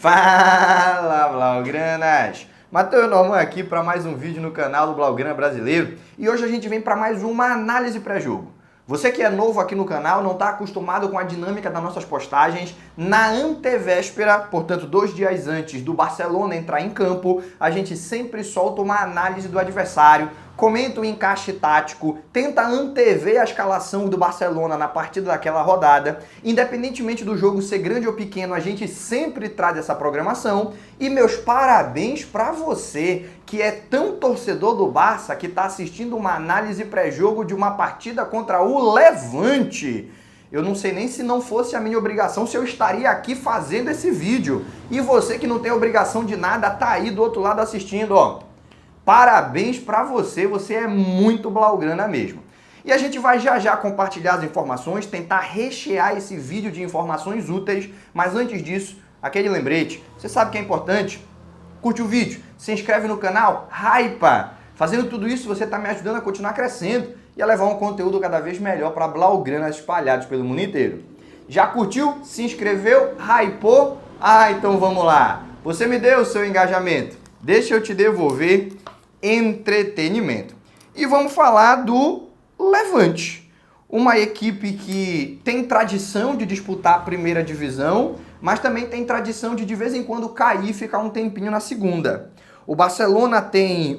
Fala, Blaugranas! Matheus Norman aqui para mais um vídeo no canal do Blaugrana Brasileiro e hoje a gente vem para mais uma análise pré-jogo. Você que é novo aqui no canal, não está acostumado com a dinâmica das nossas postagens, na antevéspera, portanto 2 dias antes do Barcelona entrar em campo, a gente sempre solta uma análise do adversário, comenta o encaixe tático, tenta antever a escalação do Barcelona na partida daquela rodada. Independentemente do jogo ser grande ou pequeno, a gente sempre traz essa programação. E meus parabéns para você que é tão torcedor do Barça que está assistindo uma análise pré-jogo de uma partida contra o Levante. Eu não sei nem se não fosse a minha obrigação, se eu estaria aqui fazendo esse vídeo. E você que não tem obrigação de nada, tá aí do outro lado assistindo, ó. Parabéns pra você, você é muito blaugrana mesmo. E a gente vai já compartilhar as informações, tentar rechear esse vídeo de informações úteis, mas antes disso, aquele lembrete, você sabe que é importante? Curte o vídeo, se inscreve no canal, hypa! Fazendo tudo isso, você está me ajudando a continuar crescendo e a levar um conteúdo cada vez melhor para blaugranas espalhados pelo mundo inteiro. Já curtiu? Se inscreveu? Hypou? Ah, então vamos lá! Você me deu o seu engajamento, deixa eu te devolver entretenimento. E vamos falar do Levante, uma equipe que tem tradição de disputar a primeira divisão, mas também tem tradição de vez em quando cair e ficar um tempinho na segunda. O Barcelona tem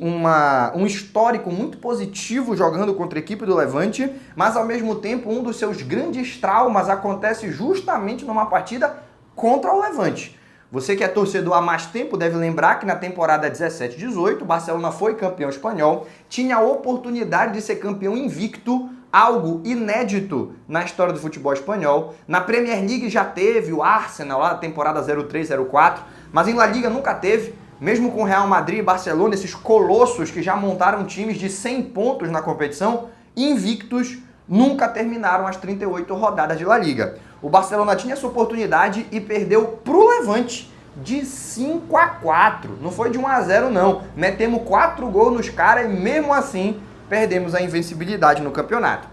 um histórico muito positivo jogando contra a equipe do Levante, mas ao mesmo tempo um dos seus grandes traumas acontece justamente numa partida contra o Levante. Você que é torcedor há mais tempo deve lembrar que na temporada 17-18 o Barcelona foi campeão espanhol, tinha a oportunidade de ser campeão invicto, algo inédito na história do futebol espanhol. Na Premier League já teve o Arsenal lá na temporada 03-04, mas em La Liga nunca teve, mesmo com Real Madrid e Barcelona, esses colossos que já montaram times de 100 pontos na competição, invictos, nunca terminaram as 38 rodadas de La Liga. O Barcelona tinha essa oportunidade e perdeu pro Levante de 5-4. Não foi de 1-0 não. Metemos 4 gols nos caras e mesmo assim perdemos a invencibilidade no campeonato.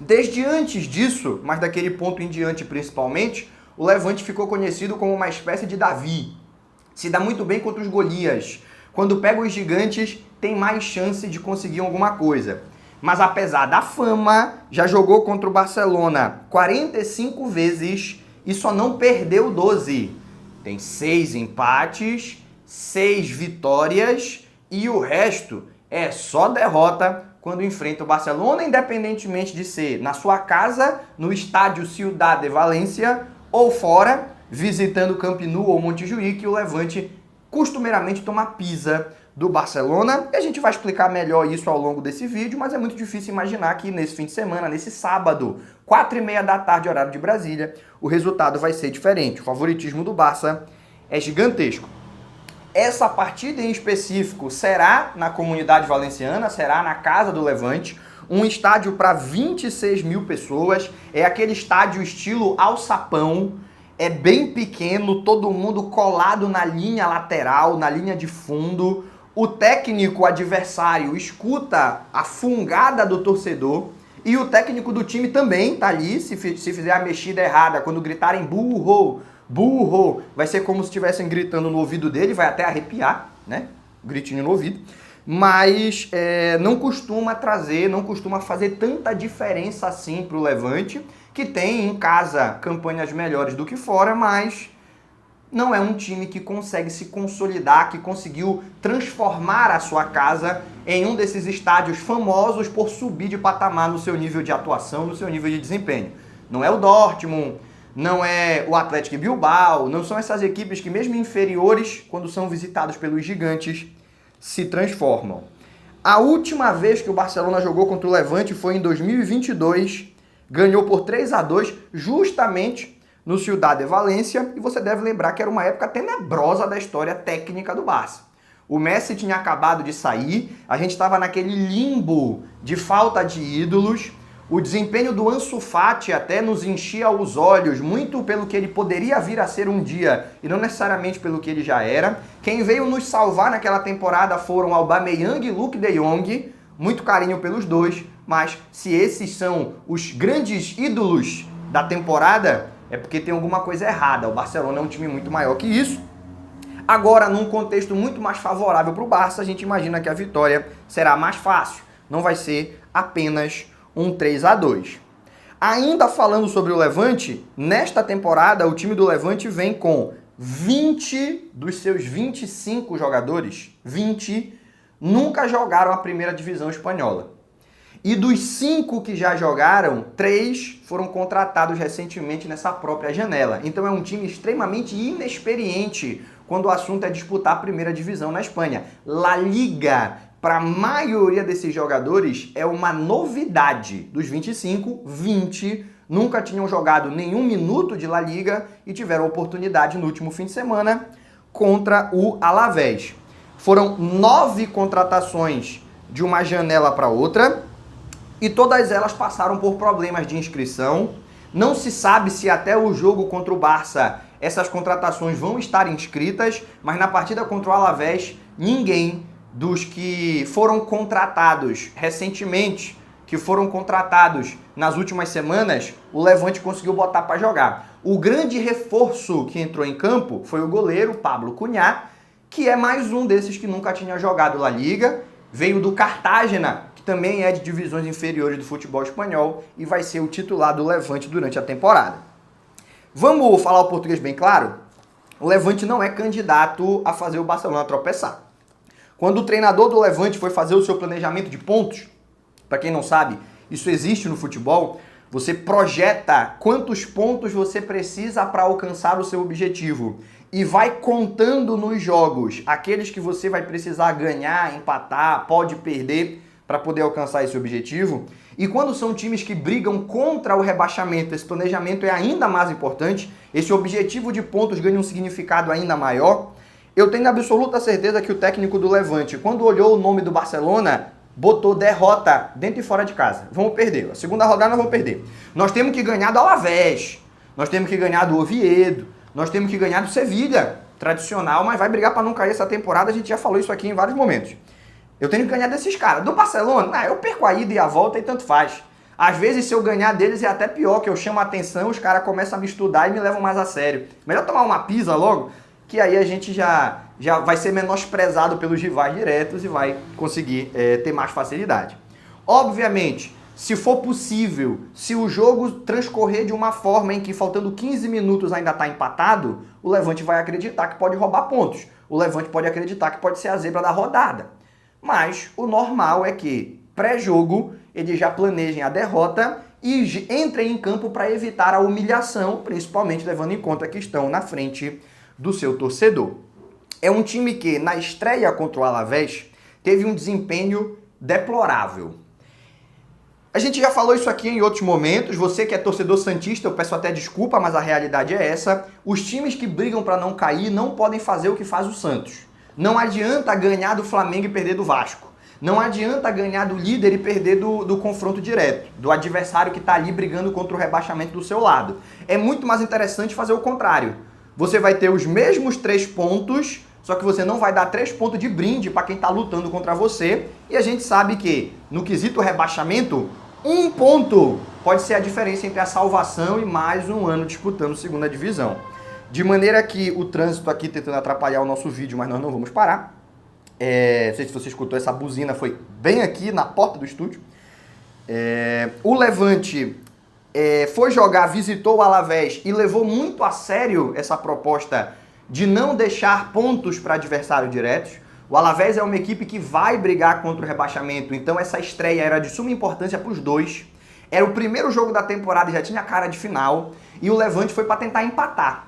Desde antes disso, mas daquele ponto em diante principalmente, o Levante ficou conhecido como uma espécie de Davi. Se dá muito bem contra os Golias. Quando pega os gigantes, tem mais chance de conseguir alguma coisa. Mas apesar da fama, já jogou contra o Barcelona 45 vezes e só não perdeu 12. Tem 6 empates, 6 vitórias e o resto é só derrota quando enfrenta o Barcelona, independentemente de ser na sua casa, no estádio Ciudad de Valência ou fora, visitando o Camp Nou ou Montjuïc, que o Levante costumeiramente toma pisa do Barcelona. E a gente vai explicar melhor isso ao longo desse vídeo, mas é muito difícil imaginar que nesse fim de semana, nesse sábado, 4h30 da tarde, horário de Brasília, o resultado vai ser diferente. O favoritismo do Barça é gigantesco. Essa partida em específico será na Comunidade Valenciana, será na Casa do Levante, um estádio para 26 mil pessoas, é aquele estádio estilo alçapão, é bem pequeno, todo mundo colado na linha lateral, na linha de fundo. O técnico adversário escuta a fungada do torcedor e o técnico do time também tá ali, se fizer a mexida errada, quando gritarem burro, burro, vai ser como se estivessem gritando no ouvido dele, vai até arrepiar, né? Gritinho no ouvido. Mas não costuma fazer tanta diferença assim pro Levante, que tem em casa campanhas melhores do que fora, mas não é um time que consegue se consolidar, que conseguiu transformar a sua casa em um desses estádios famosos por subir de patamar no seu nível de atuação, no seu nível de desempenho. Não é o Dortmund, não é o Athletic Bilbao, não são essas equipes que mesmo inferiores, quando são visitados pelos gigantes, se transformam. A última vez que o Barcelona jogou contra o Levante foi em 2022, ganhou por 3-2, justamente no Ciudad de Valência, e você deve lembrar que era uma época tenebrosa da história técnica do Barça. O Messi tinha acabado de sair, a gente estava naquele limbo de falta de ídolos, o desempenho do Ansu Fati até nos enchia os olhos, muito pelo que ele poderia vir a ser um dia, e não necessariamente pelo que ele já era. Quem veio nos salvar naquela temporada foram Aubameyang e Luuk de Jong, muito carinho pelos dois, mas se esses são os grandes ídolos da temporada, é porque tem alguma coisa errada. O Barcelona é um time muito maior que isso. Agora, num contexto muito mais favorável para o Barça, a gente imagina que a vitória será mais fácil. Não vai ser apenas um 3-2. Ainda falando sobre o Levante, nesta temporada o time do Levante vem com 20 dos seus 25 jogadores, 20, nunca jogaram a primeira divisão espanhola. E dos 5 que já jogaram, 3 foram contratados recentemente nessa própria janela. Então é um time extremamente inexperiente quando o assunto é disputar a primeira divisão na Espanha. La Liga, para a maioria desses jogadores, é uma novidade. Dos 25, 20 nunca tinham jogado nenhum minuto de La Liga e tiveram oportunidade no último fim de semana contra o Alavés. Foram 9 contratações de uma janela para outra e todas elas passaram por problemas de inscrição. Não se sabe se até o jogo contra o Barça essas contratações vão estar inscritas, mas na partida contra o Alavés, ninguém dos que foram contratados recentemente, que foram contratados nas últimas semanas, o Levante conseguiu botar para jogar. O grande reforço que entrou em campo foi o goleiro Pablo Cunha, que é mais um desses que nunca tinha jogado La Liga, veio do Cartagena, que também é de divisões inferiores do futebol espanhol e vai ser o titular do Levante durante a temporada. Vamos falar o português bem claro? O Levante não é candidato a fazer o Barcelona tropeçar. Quando o treinador do Levante foi fazer o seu planejamento de pontos, para quem não sabe, isso existe no futebol, você projeta quantos pontos você precisa para alcançar o seu objetivo e vai contando nos jogos aqueles que você vai precisar ganhar, empatar, pode perder para poder alcançar esse objetivo. E quando são times que brigam contra o rebaixamento, esse planejamento é ainda mais importante, esse objetivo de pontos ganha um significado ainda maior. Eu tenho absoluta certeza que o técnico do Levante, quando olhou o nome do Barcelona, botou derrota dentro e fora de casa. Vamos perder. A segunda rodada nós vamos perder. Nós temos que ganhar do Alavés, nós temos que ganhar do Oviedo, nós temos que ganhar do Sevilha, tradicional, mas vai brigar para não cair essa temporada, a gente já falou isso aqui em vários momentos. Eu tenho que ganhar desses caras. Do Barcelona, eu perco a ida e a volta e tanto faz. Às vezes, se eu ganhar deles, é até pior, que eu chamo a atenção, os caras começam a me estudar e me levam mais a sério. Melhor tomar uma pisa logo, que aí a gente já vai ser menosprezado pelos rivais diretos e vai conseguir ter mais facilidade. Obviamente, se for possível, se o jogo transcorrer de uma forma em que faltando 15 minutos ainda está empatado, o Levante vai acreditar que pode roubar pontos. O Levante pode acreditar que pode ser a zebra da rodada. Mas o normal é que, pré-jogo, eles já planejem a derrota e entrem em campo para evitar a humilhação, principalmente levando em conta que estão na frente do seu torcedor. É um time que, na estreia contra o Alavés, teve um desempenho deplorável. A gente já falou isso aqui em outros momentos, você que é torcedor santista, eu peço até desculpa, mas a realidade é essa. Os times que brigam para não cair não podem fazer o que faz o Santos. Não adianta ganhar do Flamengo e perder do Vasco. Não adianta ganhar do líder e perder do confronto direto, do adversário que está ali brigando contra o rebaixamento do seu lado. É muito mais interessante fazer o contrário. Você vai ter os mesmos 3 pontos, só que você não vai dar 3 pontos de brinde para quem está lutando contra você. E a gente sabe que, no quesito rebaixamento, 1 ponto pode ser a diferença entre a salvação e mais um ano disputando segunda divisão. De maneira que o trânsito aqui tentando atrapalhar o nosso vídeo, mas nós não vamos parar. Não sei se você escutou, essa buzina foi bem aqui na porta do estúdio. O Levante foi jogar, visitou o Alavés e levou muito a sério essa proposta de não deixar pontos para adversários diretos. O Alavés é uma equipe que vai brigar contra o rebaixamento, então essa estreia era de suma importância para os dois. Era o primeiro jogo da temporada e já tinha cara de final. E o Levante foi para tentar empatar.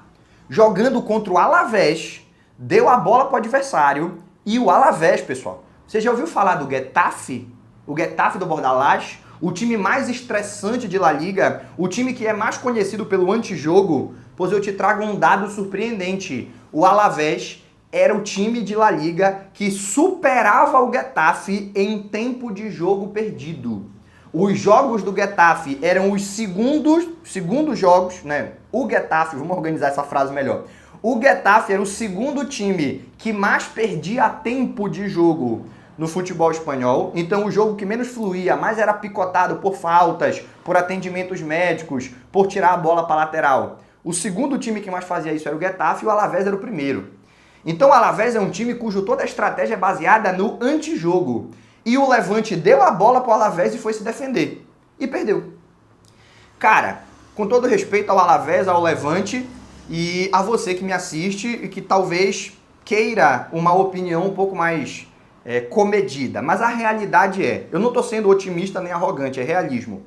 Jogando contra o Alavés, deu a bola para o adversário. E o Alavés, pessoal, você já ouviu falar do Getafe? O Getafe do Bordalás? O time mais estressante de La Liga, o time que é mais conhecido pelo antijogo. Pois eu te trago um dado surpreendente. O Alavés era o time de La Liga que superava o Getafe em tempo de jogo perdido. Os jogos do Getafe eram os segundos jogos, né? O Getafe, vamos organizar essa frase melhor. O Getafe era o segundo time que mais perdia tempo de jogo no futebol espanhol. Então o jogo que menos fluía, mais era picotado por faltas, por atendimentos médicos, por tirar a bola para a lateral. O segundo time que mais fazia isso era o Getafe e o Alavés era o primeiro. Então o Alavés é um time cujo toda a estratégia é baseada no antijogo. E o Levante deu a bola para o Alavés e foi se defender. E perdeu. Cara, com todo respeito ao Alavés, ao Levante e a você que me assiste e que talvez queira uma opinião um pouco mais comedida. Mas a realidade eu não estou sendo otimista nem arrogante, é realismo.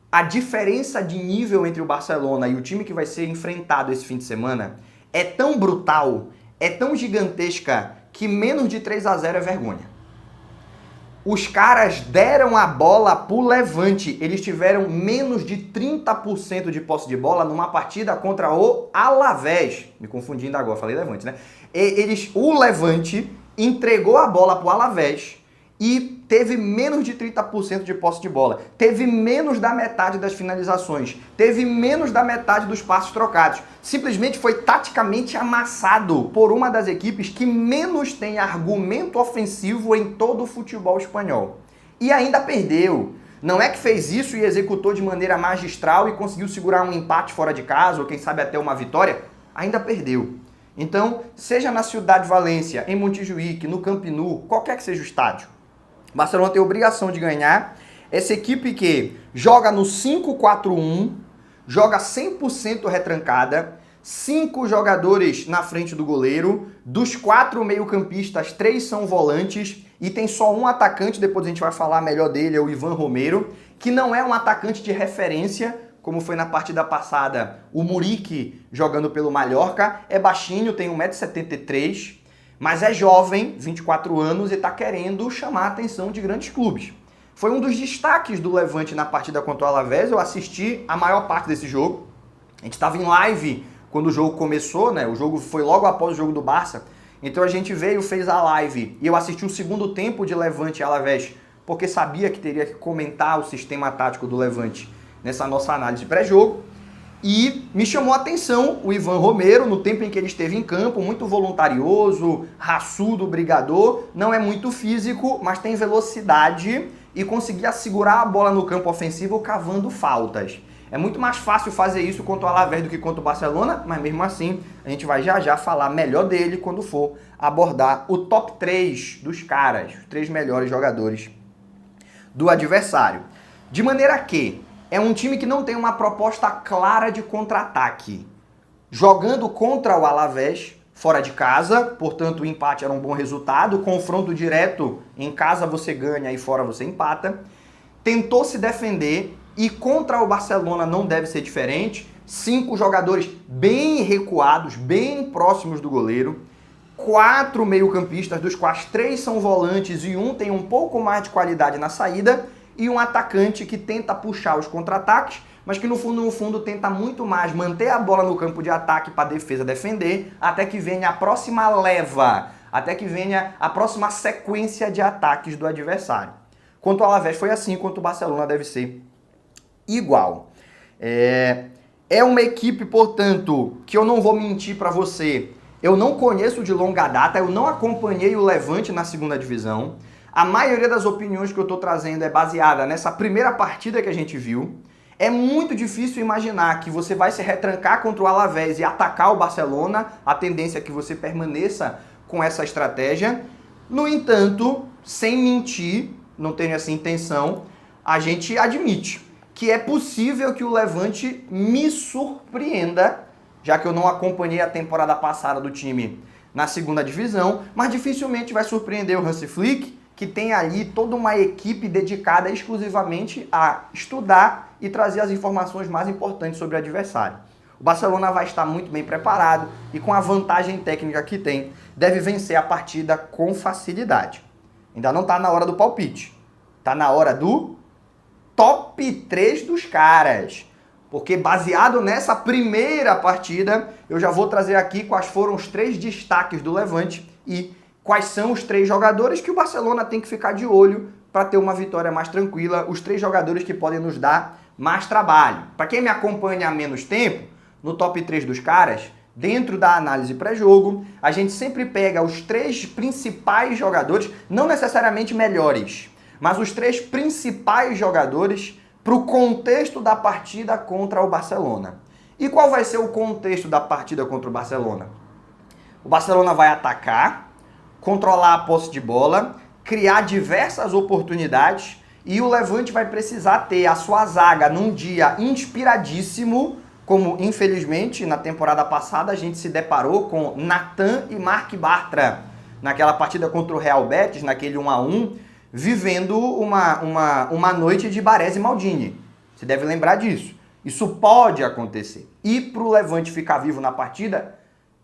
A diferença de nível entre o Barcelona e o time que vai ser enfrentado esse fim de semana é tão brutal, é tão gigantesca, que menos de 3-0 é vergonha. Os caras deram a bola pro Levante. Eles tiveram menos de 30% de posse de bola numa partida contra o Alavés. Me confundindo agora, falei Levante, né? O Levante entregou a bola pro Alavés e teve menos de 30% de posse de bola. Teve menos da metade das finalizações. Teve menos da metade dos passos trocados. Simplesmente foi taticamente amassado por uma das equipes que menos tem argumento ofensivo em todo o futebol espanhol. E ainda perdeu. Não é que fez isso e executou de maneira magistral e conseguiu segurar um empate fora de casa, ou quem sabe até uma vitória. Ainda perdeu. Então, seja na Ciudad Valência, em Montjuïc, no Camp Nou, qualquer que seja o estádio, o Barcelona tem a obrigação de ganhar. Essa equipe que joga no 5-4-1, joga 100% retrancada, 5 jogadores na frente do goleiro, dos 4 meio-campistas, 3 são volantes e tem só um atacante, depois a gente vai falar melhor dele, é o Ivan Romero, que não é um atacante de referência, como foi na partida passada o Muriqui jogando pelo Mallorca, é baixinho, tem 1,73 m, mas é jovem, 24 anos, e está querendo chamar a atenção de grandes clubes. Foi um dos destaques do Levante na partida contra o Alavés. Eu assisti a maior parte desse jogo. A gente estava em live quando o jogo começou, né? O jogo foi logo após o jogo do Barça. Então a gente veio, fez a live, e eu assisti o segundo tempo de Levante e Alavés, porque sabia que teria que comentar o sistema tático do Levante nessa nossa análise pré-jogo. E me chamou a atenção o Ivan Romero, no tempo em que ele esteve em campo, muito voluntarioso, raçudo, brigador, não é muito físico, mas tem velocidade e conseguia segurar a bola no campo ofensivo cavando faltas. É muito mais fácil fazer isso contra o Alavés do que contra o Barcelona, mas mesmo assim a gente vai já falar melhor dele quando for abordar o top 3 dos caras, os 3 melhores jogadores do adversário. De maneira que é um time que não tem uma proposta clara de contra-ataque. Jogando contra o Alavés, fora de casa, portanto o empate era um bom resultado, confronto direto, em casa você ganha e fora você empata. Tentou se defender e contra o Barcelona não deve ser diferente. 5 jogadores bem recuados, bem próximos do goleiro. 4 meio-campistas, dos quais 3 são volantes e um tem um pouco mais de qualidade na saída. E um atacante que tenta puxar os contra-ataques, mas que no fundo tenta muito mais manter a bola no campo de ataque para a defesa defender, até que venha a próxima leva, até que venha a próxima sequência de ataques do adversário. Quanto ao Alavés foi assim, quanto o Barcelona deve ser igual. É uma equipe, portanto, que eu não vou mentir para você, eu não conheço de longa data, eu não acompanhei o Levante na segunda divisão. A maioria das opiniões que eu estou trazendo é baseada nessa primeira partida que a gente viu. É muito difícil imaginar que você vai se retrancar contra o Alavés e atacar o Barcelona. A tendência é que você permaneça com essa estratégia. No entanto, sem mentir, não tenho essa intenção, a gente admite que é possível que o Levante me surpreenda, já que eu não acompanhei a temporada passada do time na segunda divisão, mas dificilmente vai surpreender o Hansi Flick, que tem ali toda uma equipe dedicada exclusivamente a estudar e trazer as informações mais importantes sobre o adversário. O Barcelona vai estar muito bem preparado e com a vantagem técnica que tem, deve vencer a partida com facilidade. Ainda não está na hora do palpite, está na hora do top 3 dos caras. Porque baseado nessa primeira partida, eu já vou trazer aqui quais foram os 3 destaques do Levante e quais são os 3 jogadores que o Barcelona tem que ficar de olho para ter uma vitória mais tranquila, os 3 jogadores que podem nos dar mais trabalho. Para quem me acompanha há menos tempo, no top 3 dos caras, dentro da análise pré-jogo, a gente sempre pega os 3 principais jogadores, não necessariamente melhores, mas os 3 principais jogadores para o contexto da partida contra o Barcelona. E qual vai ser o contexto da partida contra o Barcelona? O Barcelona vai atacar, controlar a posse de bola, criar diversas oportunidades e o Levante vai precisar ter a sua zaga num dia inspiradíssimo, como infelizmente na temporada passada a gente se deparou com Nathan e Marc Bartra naquela partida contra o Real Betis, naquele 1-1, vivendo uma noite de Baresi e Maldini. Você deve lembrar disso. Isso pode acontecer. E para o Levante ficar vivo na partida,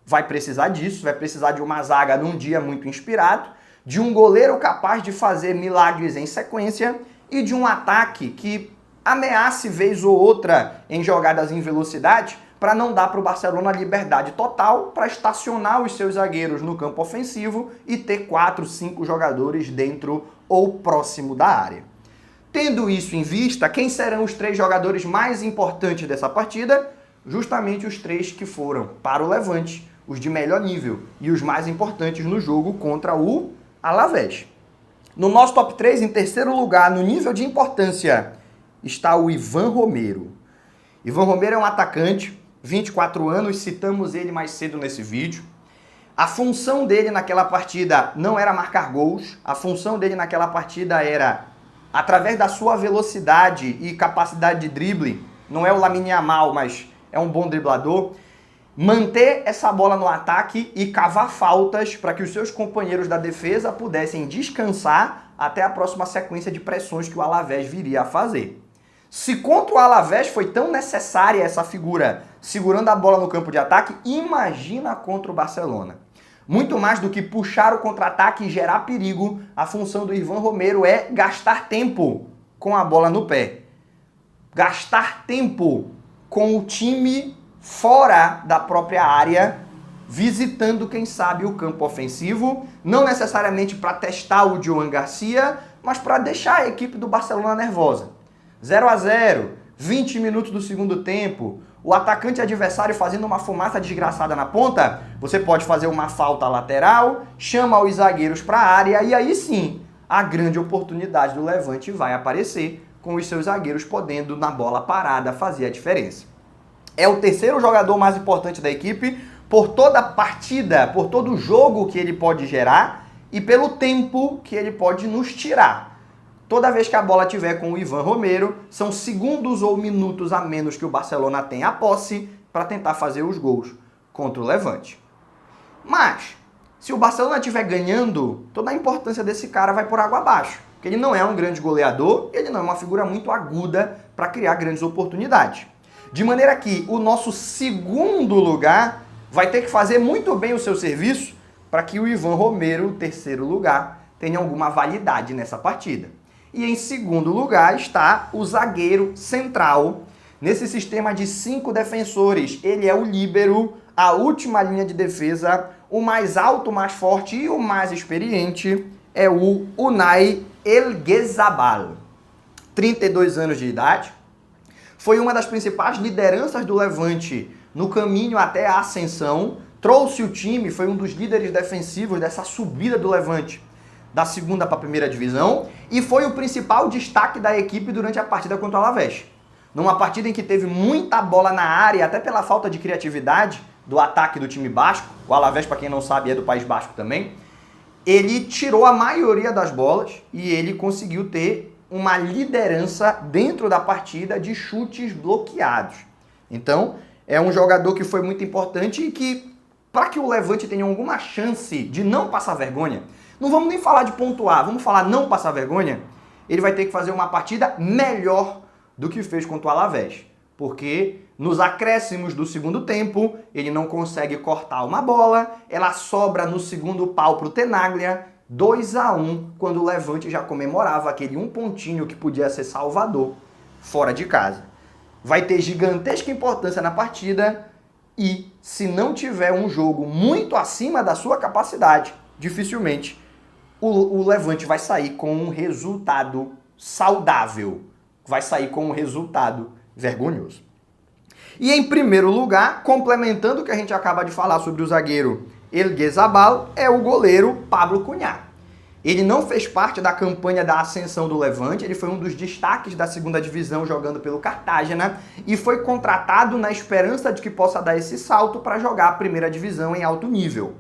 vai precisar disso, vai precisar de uma zaga num dia muito inspirado, de um goleiro capaz de fazer milagres em sequência e de um ataque que ameace vez ou outra em jogadas em velocidade para não dar para o Barcelona liberdade total para estacionar os seus zagueiros no campo ofensivo e ter 4, 5 jogadores dentro ou próximo da área. Tendo isso em vista, quem serão os 3 jogadores mais importantes dessa partida? Justamente os 3 que foram para o Levante, os de melhor nível e os mais importantes no jogo contra o Alavés. No nosso top 3, em terceiro lugar, no nível de importância, está o Ivan Romero. Ivan Romero é um atacante, 24 anos, citamos ele mais cedo nesse vídeo. A função dele naquela partida não era marcar gols, a função dele naquela partida era, através da sua velocidade e capacidade de drible, não é o Lamine Yamal, mas é um bom driblador, manter essa bola no ataque e cavar faltas para que os seus companheiros da defesa pudessem descansar até a próxima sequência de pressões que o Alavés viria a fazer. Se contra o Alavés foi tão necessária essa figura segurando a bola no campo de ataque, imagina contra o Barcelona. Muito mais do que puxar o contra-ataque e gerar perigo, a função do Ivan Romero é gastar tempo com a bola no pé. Gastar tempo com o time fora da própria área, visitando, quem sabe, o campo ofensivo, não necessariamente para testar o Joan Garcia, mas para deixar a equipe do Barcelona nervosa. 0-0, 20 minutos do segundo tempo, o atacante adversário fazendo uma fumaça desgraçada na ponta, você pode fazer uma falta lateral, chama os zagueiros para a área e aí sim, a grande oportunidade do Levante vai aparecer, com os seus zagueiros podendo, na bola parada, fazer a diferença. É o terceiro jogador mais importante da equipe por toda a partida, por todo o jogo que ele pode gerar e pelo tempo que ele pode nos tirar. Toda vez que a bola estiver com o Ivan Romero, são segundos ou minutos a menos que o Barcelona tem a posse para tentar fazer os gols contra o Levante. Mas, se o Barcelona estiver ganhando, toda a importância desse cara vai por água abaixo. Porque ele não é um grande goleador, ele não é uma figura muito aguda para criar grandes oportunidades. De maneira que o nosso segundo lugar vai ter que fazer muito bem o seu serviço para que o Ivan Romero, o terceiro lugar, tenha alguma validade nessa partida. E em segundo lugar está o zagueiro central. Nesse sistema de 5 defensores, ele é o líbero, a última linha de defesa, o mais alto, mais forte e o mais experiente é o Unai Elguezabal. 32 anos de idade, foi uma das principais lideranças do Levante no caminho até a ascensão, trouxe o time, foi um dos líderes defensivos dessa subida do Levante da segunda para a primeira divisão e foi o principal destaque da equipe durante a partida contra o Alavés. Numa partida em que teve muita bola na área, até pela falta de criatividade do ataque do time basco, o Alavés, para quem não sabe, é do País Basco também, ele tirou a maioria das bolas e ele conseguiu ter uma liderança dentro da partida de chutes bloqueados. Então, é um jogador que foi muito importante e que, para que o Levante tenha alguma chance de não passar vergonha, não vamos nem falar de pontuar, vamos falar não passar vergonha, ele vai ter que fazer uma partida melhor do que fez contra o Alavés. Porque nos acréscimos do segundo tempo, ele não consegue cortar uma bola, ela sobra no segundo pau para o Tenaglia, 2-1, quando o Levante já comemorava aquele um pontinho que podia ser salvador fora de casa. Vai ter gigantesca importância na partida e, se não tiver um jogo muito acima da sua capacidade, dificilmente o Levante vai sair com um resultado saudável, vai sair com um resultado vergonhoso. E em primeiro lugar, complementando o que a gente acaba de falar sobre o zagueiro Elguezabal, é o goleiro Pablo Cunha. Ele não fez parte da campanha da ascensão do Levante, ele foi um dos destaques da segunda divisão jogando pelo Cartagena e foi contratado na esperança de que possa dar esse salto para jogar a primeira divisão em alto nível.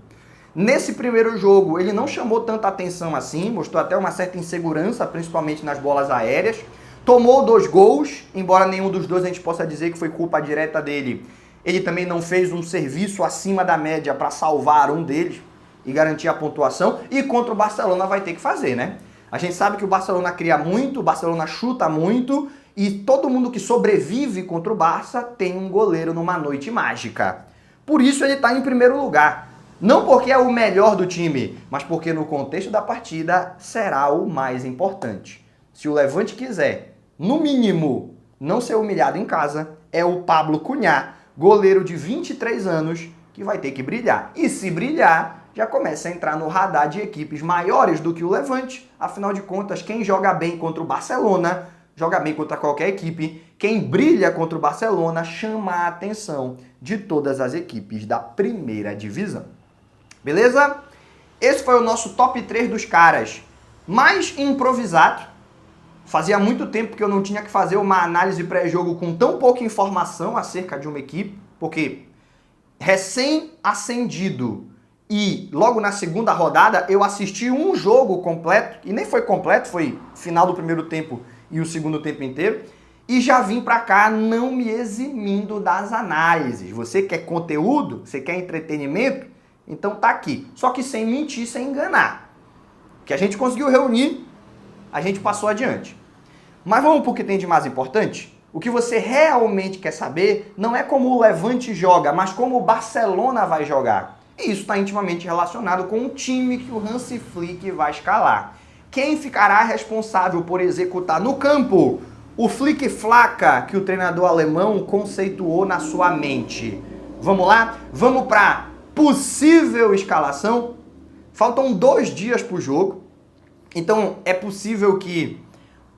Nesse primeiro jogo, ele não chamou tanta atenção assim, mostrou até uma certa insegurança, principalmente nas bolas aéreas. Tomou 2 gols, embora nenhum dos dois a gente possa dizer que foi culpa direta dele. Ele também não fez um serviço acima da média para salvar um deles e garantir a pontuação. E contra o Barcelona vai ter que fazer, né? A gente sabe que o Barcelona cria muito, o Barcelona chuta muito e todo mundo que sobrevive contra o Barça tem um goleiro numa noite mágica. Por isso ele está em primeiro lugar. Não porque é o melhor do time, mas porque no contexto da partida será o mais importante. Se o Levante quiser, no mínimo, não ser humilhado em casa, é o Pablo Cunha, goleiro de 23 anos, que vai ter que brilhar. E se brilhar, já começa a entrar no radar de equipes maiores do que o Levante. Afinal de contas, quem joga bem contra o Barcelona, joga bem contra qualquer equipe. Quem brilha contra o Barcelona chama a atenção de todas as equipes da primeira divisão. Beleza? Esse foi o nosso top 3 dos caras mais improvisado. Fazia muito tempo que eu não tinha que fazer uma análise pré-jogo com tão pouca informação acerca de uma equipe, porque recém-ascendido e logo na segunda rodada eu assisti um jogo completo, e nem foi completo, foi final do primeiro tempo e o segundo tempo inteiro, e já vim pra cá não me eximindo das análises. Você quer conteúdo? Você quer entretenimento? Então tá aqui. Só que sem mentir, sem enganar. O que a gente conseguiu reunir, a gente passou adiante. Mas vamos pro que tem de mais importante? O que você realmente quer saber não é como o Levante joga, mas como o Barcelona vai jogar. E isso está intimamente relacionado com o time que o Hansi Flick vai escalar. Quem ficará responsável por executar no campo o Flick-Flaca que o treinador alemão conceituou na sua mente? Vamos lá? Vamos para possível escalação. Faltam 2 dias para o jogo, então é possível que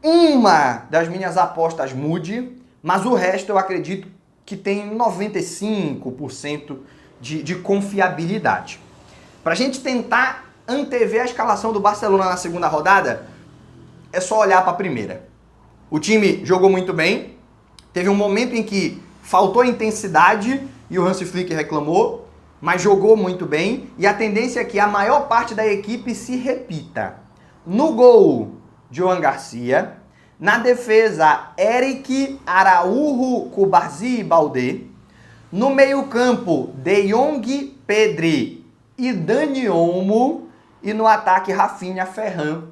uma das minhas apostas mude, mas o resto eu acredito que tem 95% de confiabilidade. Para a gente tentar antever a escalação do Barcelona na segunda rodada, é só olhar para a primeira. O time jogou muito bem, teve um momento em que faltou intensidade e o Hansi Flick reclamou, mas jogou muito bem e a tendência é que a maior parte da equipe se repita. No gol, Joan Garcia. Na defesa, Eric, Araújo, Cubarsí e Baldé. No meio-campo, De Jong, Pedri e Dani Olmo. E no ataque, Rafinha, Ferran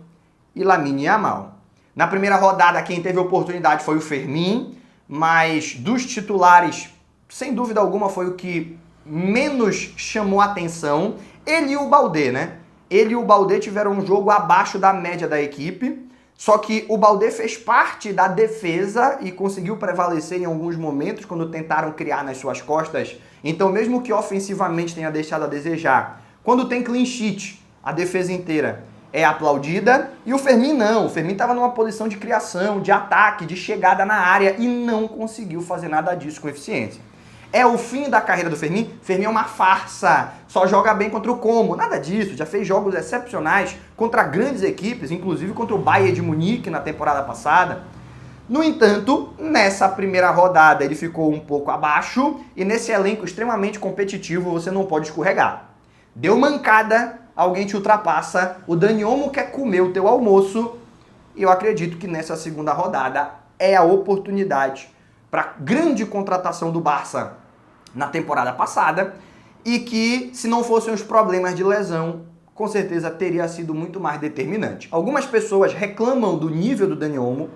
e Lamine Yamal. Na primeira rodada, quem teve oportunidade foi o Fermin, mas dos titulares, sem dúvida alguma, foi o que menos chamou atenção. Ele e o Baldé, né? Ele e o Baldé tiveram um jogo abaixo da média da equipe, só que o Baldé fez parte da defesa e conseguiu prevalecer em alguns momentos quando tentaram criar nas suas costas. Então, mesmo que ofensivamente tenha deixado a desejar, quando tem clean sheet, a defesa inteira é aplaudida. E o Fermin não. O Fermin estava numa posição de criação, de ataque, de chegada na área e não conseguiu fazer nada disso com eficiência. É o fim da carreira do Fermin? Fermin é uma farsa, só joga bem contra o Como. Nada disso, já fez jogos excepcionais contra grandes equipes, inclusive contra o Bayern de Munique na temporada passada. No entanto, nessa primeira rodada ele ficou um pouco abaixo e nesse elenco extremamente competitivo você não pode escorregar. Deu mancada, alguém te ultrapassa, o Dani Olmo quer comer o teu almoço e eu acredito que nessa segunda rodada é a oportunidade para grande contratação do Barça na temporada passada e que, se não fossem os problemas de lesão, com certeza teria sido muito mais determinante. Algumas pessoas reclamam do nível do Dani Olmo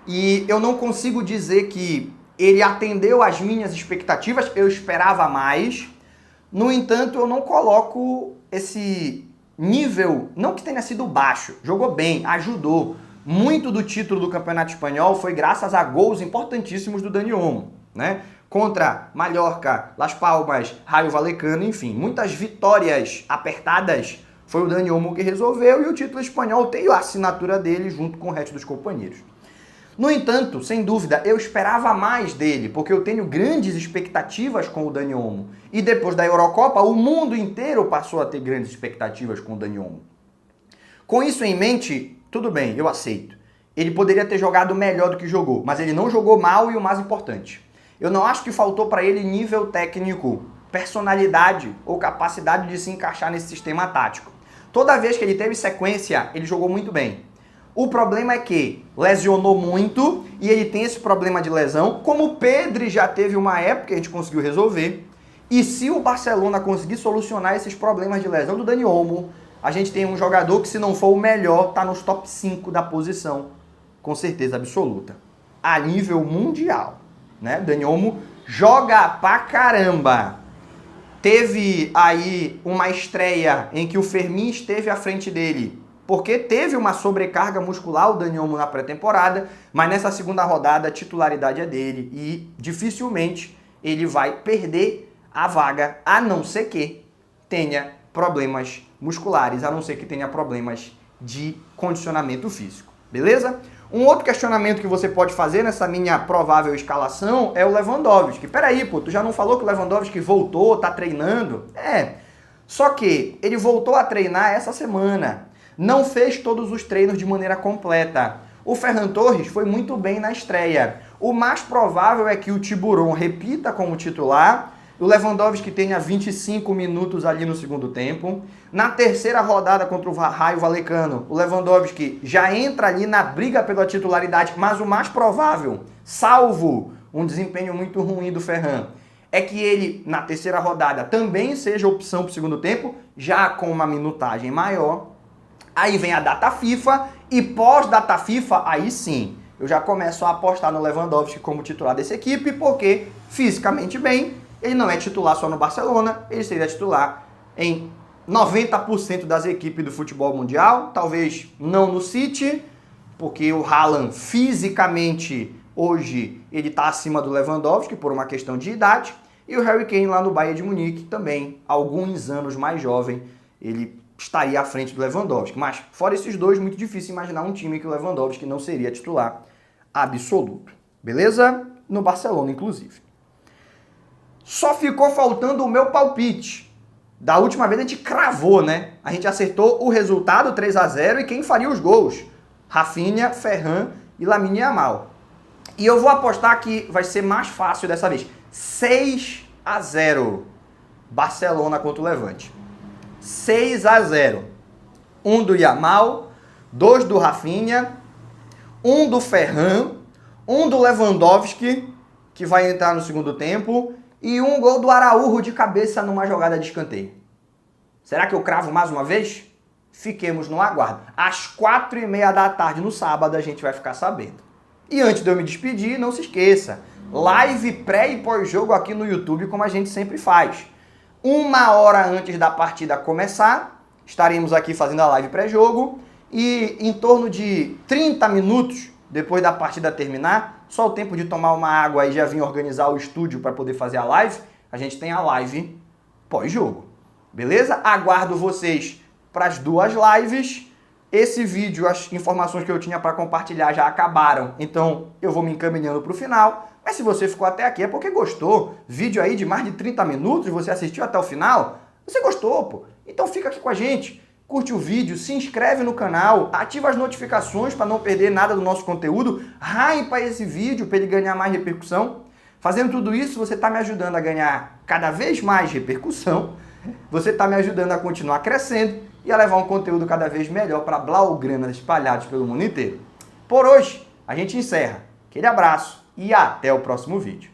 e eu não consigo dizer que ele atendeu às minhas expectativas, eu esperava mais. No entanto, eu não coloco esse nível, não que tenha sido baixo, jogou bem, ajudou. Muito do título do Campeonato Espanhol foi graças a gols importantíssimos do Dani Olmo, né? Contra Mallorca, Las Palmas, Rayo Vallecano, enfim, muitas vitórias apertadas foi o Dani Olmo que resolveu e o título espanhol tem a assinatura dele junto com o resto dos companheiros. No entanto, sem dúvida, eu esperava mais dele, porque eu tenho grandes expectativas com o Dani Olmo. E depois da Eurocopa, o mundo inteiro passou a ter grandes expectativas com o Dani Olmo. Com isso em mente, tudo bem, eu aceito. Ele poderia ter jogado melhor do que jogou, mas ele não jogou mal e o mais importante, eu não acho que faltou para ele nível técnico. personalidade ou capacidade de se encaixar nesse sistema tático. Toda vez que ele teve sequência, ele jogou muito bem. O problema é que lesionou muito e ele tem esse problema de lesão, como o Pedri já teve uma época que a gente conseguiu resolver. E se o Barcelona conseguir solucionar esses problemas de lesão do Dani Olmo, a gente tem um jogador que, se não for o melhor, está nos top 5 da posição, com certeza absoluta, a nível mundial, né? Dani Olmo joga pra caramba. Teve aí uma estreia em que o Fermin esteve à frente dele, porque teve uma sobrecarga muscular o Dani Olmo na pré-temporada, mas nessa segunda rodada a titularidade é dele e dificilmente ele vai perder a vaga, a não ser que tenha problemas musculares, a não ser que tenha problemas de condicionamento físico, beleza? Um outro questionamento que você pode fazer nessa minha provável escalação é o Lewandowski. Peraí, pô, tu já não falou que o Lewandowski voltou, tá treinando? Só que ele voltou a treinar essa semana, não fez todos os treinos de maneira completa. O Ferran Torres foi muito bem na estreia. O mais provável é que o Tiburon repita como titular, o Lewandowski tenha 25 minutos ali no segundo tempo. Na terceira rodada contra o Raio Vallecano, o Lewandowski já entra ali na briga pela titularidade, mas o mais provável, salvo um desempenho muito ruim do Ferran, é que ele, na terceira rodada, também seja opção para o segundo tempo, já com uma minutagem maior. Aí vem a data FIFA e pós-data FIFA, aí sim, eu já começo a apostar no Lewandowski como titular dessa equipe, porque fisicamente bem, ele não é titular só no Barcelona, ele seria titular em 90% das equipes do futebol mundial, talvez não no City, porque o Haaland fisicamente hoje ele está acima do Lewandowski por uma questão de idade, e o Harry Kane lá no Bayern de Munique também, alguns anos mais jovem, ele estaria à frente do Lewandowski. Mas fora esses dois, muito difícil imaginar um time que o Lewandowski não seria titular absoluto. Beleza? No Barcelona, inclusive. Só ficou faltando o meu palpite. Da última vez a gente cravou, né? A gente acertou o resultado 3-0 e quem faria os gols. Rafinha, Ferran e Lamine Yamal. E eu vou apostar que vai ser mais fácil dessa vez. 6-0. Barcelona contra o Levante. 6-0. 1 do Yamal, 2 do Rafinha, 1 do Ferran, 1 do Lewandowski, que vai entrar no segundo tempo, e 1 gol do Araújo de cabeça numa jogada de escanteio. Será que eu cravo mais uma vez? Fiquemos no aguardo. Às 4h30 da tarde no sábado a gente vai ficar sabendo. E antes de eu me despedir, não se esqueça, live pré e pós-jogo aqui no YouTube, como a gente sempre faz. 1 hora antes da partida começar, estaremos aqui fazendo a live pré-jogo e em torno de 30 minutos depois da partida terminar, só o tempo de tomar uma água e já vim organizar o estúdio para poder fazer a live, a gente tem a live pós-jogo. Beleza? Aguardo vocês para as duas lives. Esse vídeo, as informações que eu tinha para compartilhar já acabaram, então eu vou me encaminhando para o final. Mas se você ficou até aqui é porque gostou. Vídeo aí de mais de 30 minutos, você assistiu até o final, você gostou, pô. Então fica aqui com a gente, curte o vídeo, se inscreve no canal, ativa as notificações para não perder nada do nosso conteúdo, hypa esse vídeo para ele ganhar mais repercussão. Fazendo tudo isso, você está me ajudando a ganhar cada vez mais repercussão, você está me ajudando a continuar crescendo e a levar um conteúdo cada vez melhor para blaugranas espalhados pelo mundo inteiro. Por hoje, a gente encerra. Aquele abraço e até o próximo vídeo.